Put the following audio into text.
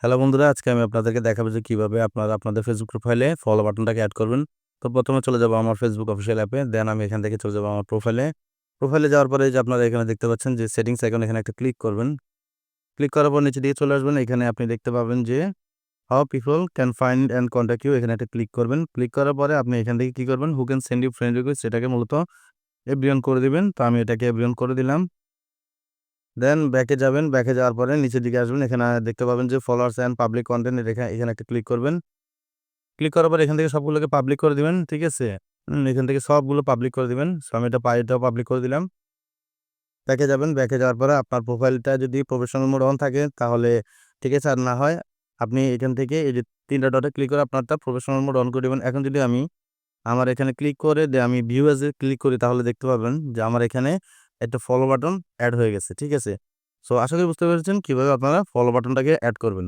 Hello বন্ধুরা, আজকে আমি আপনাদেরকে দেখাবো যে কিভাবে আপনারা আপনাদের ফেসবুক প্রোফাইলে ফলো বাটনটাকে অ্যাড করবেন। তো প্রথমে চলে যাবো আমার ফেসবুক অফিসিয়াল অ্যাপে, দেন আমি এখান থেকে চলে যাবো আমার প্রোফাইলে যাওয়ার পরে যে আপনারা এখানে দেখতে পাচ্ছেন যে সেটিংস আইকন, এখানে একটা ক্লিক করবেন। ক্লিক করার পর নিচে দিকে চলে আসবেন। এখানে আপনি দেখতে পাবেন যে how people can find and contact you, এখানে একটা ক্লিক করবেন। ক্লিক করার পরে আপনি এখান থেকে কি করবেন, who can send you friend request, সেটাকে মূলত এভরিওয়ান করে দিবেন। তো আমি এটাকে এভরিওয়ান করে দিলাম। দেন ব্যাকে যাবেন, ব্যাকে যাওয়ার পরে নিচের দিকে আসবেন। এখানে দেখতে পাবেন যে ফলোয়ার্স অ্যান্ড পাবলিক কন্টেন্ট, এখানে একটা ক্লিক করবেন। ক্লিক করার পর এখান থেকে সবগুলোকে পাবলিক করে দিবেন। ঠিক আছে? এখান থেকে সবগুলো পাবলিক করে দিবেন। সো আমি এটাও পাবলিক করে দিলাম। ব্যাকে যাবেন, ব্যাকে যাওয়ার পরে আপনার প্রোফাইলটা যদি প্রফেশনাল মোড অন থাকে তাহলে ঠিক আছে, আর না হয় আপনি এখান থেকে এই যে ৩ টা ডটে ক্লিক করে আপনারটা প্রফেশনাল মোড অন করে দিবেন। এখন যদি আমি আমার এখানে ক্লিক করে আমি ভিউ এজ এ ক্লিক করি তাহলে দেখতে পাবেন যে আমার এখানে একটা ফলো বাটন এড হয়ে গেছে। ঠিক আছে? সো আশা করি বুঝতে পেরেছেন কিভাবে আপনারা ফলো বাটনটাকে এড করবেন।